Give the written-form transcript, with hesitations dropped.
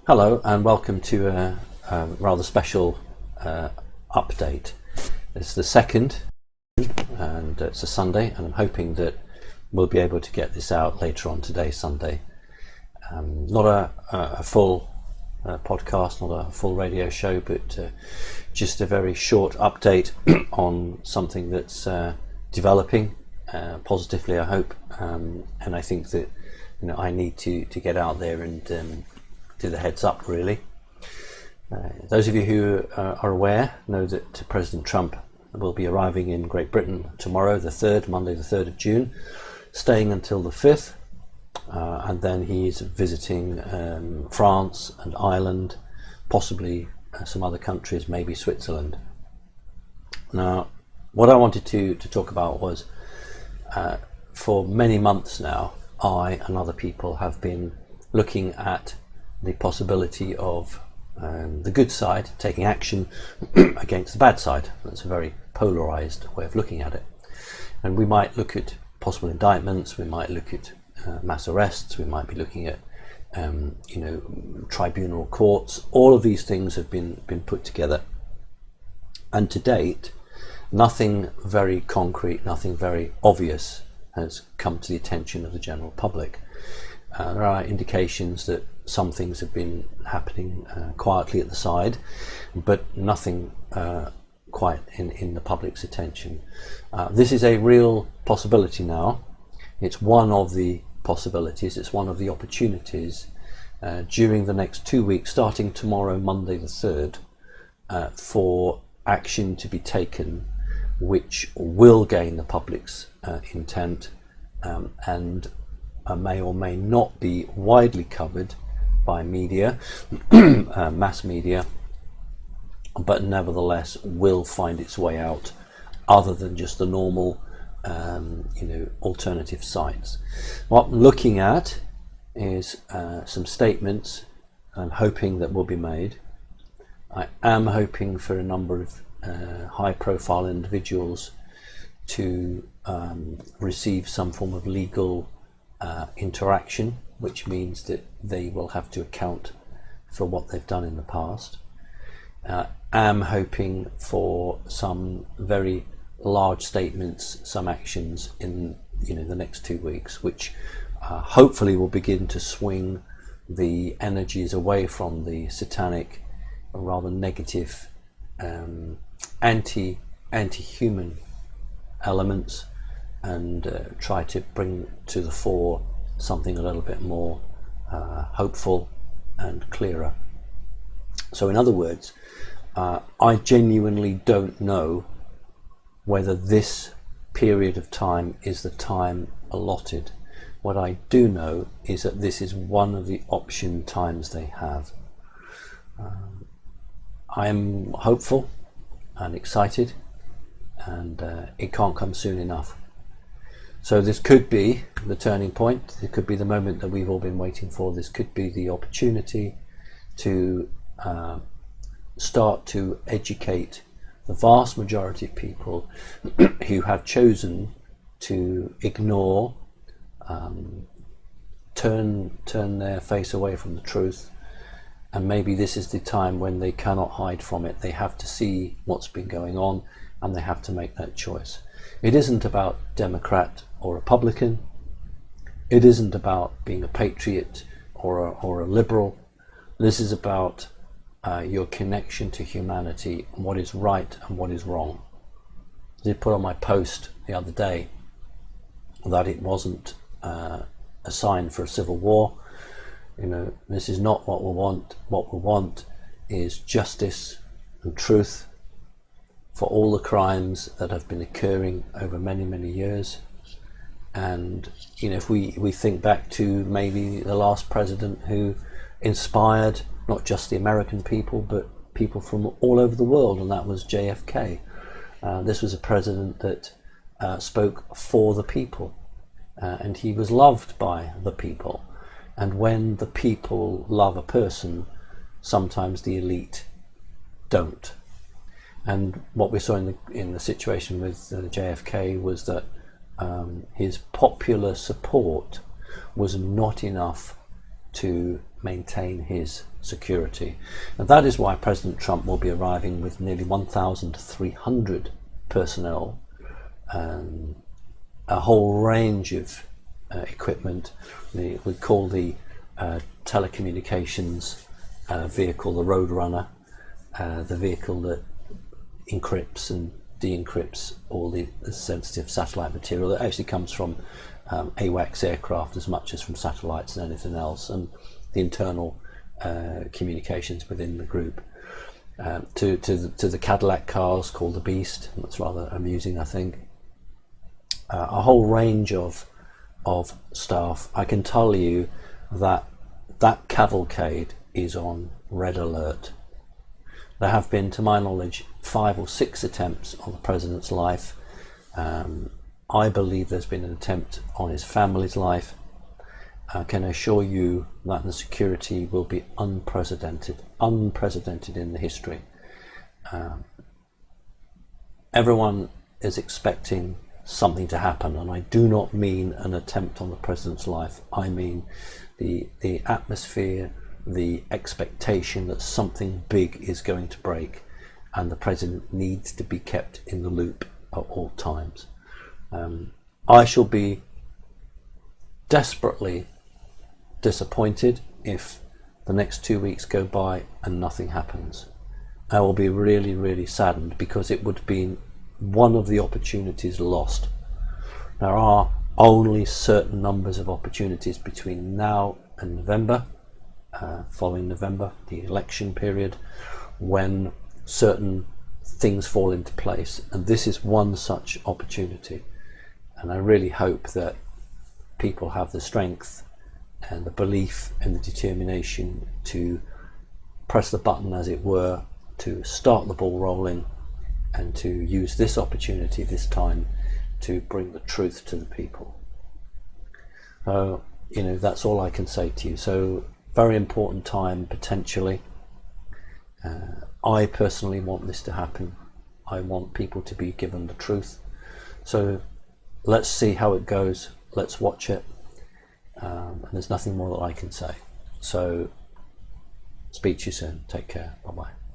Hello and welcome to a rather special update. It's the second and it's a Sunday, and I'm hoping that we'll be able to get this out later on today, Sunday. Not a full podcast, not a full radio show, but just a very short update on something that's developing positively, I hope, and I think that I need to get out there and do the heads up, really. Those of you who are aware know that President Trump will be arriving in Great Britain tomorrow, Monday the 3rd of June, staying until the 5th, and then he's visiting France and Ireland, possibly some other countries, maybe Switzerland. Now, what I wanted to talk about was, for many months now, I and other people have been looking at the possibility of the good side taking action against the bad side. That's a very polarized way of looking at it, and we might look at possible indictments, we might look at mass arrests, we might be looking at tribunal courts. All of these things have been put together, and to date nothing very concrete, nothing very obvious has come to the attention of the general public. There are indications that some things have been happening quietly at the side, but nothing quite in the public's attention. This is a real possibility now. It's one of the possibilities, it's one of the opportunities during the next 2 weeks, starting tomorrow, Monday the 3rd, for action to be taken which will gain the public's intent and may or may not be widely covered by media, mass media, but nevertheless will find its way out other than just the normal alternative sites. What I'm looking at is some statements I'm hoping that will be made. I am hoping for a number of high profile individuals to receive some form of legal interaction, which means that they will have to account for what they've done in the past. Am hoping for some very large statements, some actions in the next 2 weeks, which hopefully will begin to swing the energies away from the satanic, rather negative, anti-human elements, and try to bring to the fore something a little bit more hopeful and clearer. So in other words, I genuinely don't know whether this period of time is the time allotted. What I do know is that this is one of the option times they have. I'm hopeful and excited, and it can't come soon enough. So this could be the turning point. It could be the moment that we've all been waiting for. This could be the opportunity to start to educate the vast majority of people who have chosen to ignore, turn their face away from the truth. And maybe this is the time when they cannot hide from it. They have to see what's been going on, and they have to make that choice. It isn't about Democrat or Republican. It isn't about being a patriot or a liberal. This is about your connection to humanity and what is right and what is wrong. I did put on my post the other day that it wasn't a sign for a civil war. This is not what we want. What we want is justice and truth for all the crimes that have been occurring over many, many years. And if we think back to maybe the last president who inspired not just the American people, but people from all over the world, and that was JFK. This was a president that spoke for the people, and he was loved by the people. And when the people love a person, sometimes the elite don't. And what we saw in the situation with JFK was that his popular support was not enough to maintain his security. And that is why President Trump will be arriving with nearly 1,300 personnel, a whole range of equipment. We call the telecommunications vehicle the Roadrunner, the vehicle that encrypts and de-encrypts all the sensitive satellite material that actually comes from AWACS aircraft as much as from satellites and anything else, and the internal communications within the group. To the Cadillac cars called the Beast. That's rather amusing, I think. A whole range of staff. I can tell you that cavalcade is on red alert. There have been, to my knowledge, 5 or 6 attempts on the president's life. I believe there's been an attempt on his family's life. I can assure you that the security will be unprecedented in the history. Everyone is expecting something to happen, and I do not mean an attempt on the president's life. I mean the atmosphere, the expectation that something big is going to break, and the president needs to be kept in the loop at all times. I shall be desperately disappointed if the next 2 weeks go by and nothing happens. I will be really, really saddened, because it would have been one of the opportunities lost. There are only certain numbers of opportunities between now and November, following November, the election period, when certain things fall into place, and this is one such opportunity. And I really hope that people have the strength and the belief and the determination to press the button, as it were, to start the ball rolling, and to use this opportunity this time to bring the truth to the people. That's all I can say to you. So, very important time potentially. I personally want this to happen. I want people to be given the truth. So let's see how it goes. Let's watch it. And there's nothing more that I can say. So speak to you soon. Take care. Bye bye.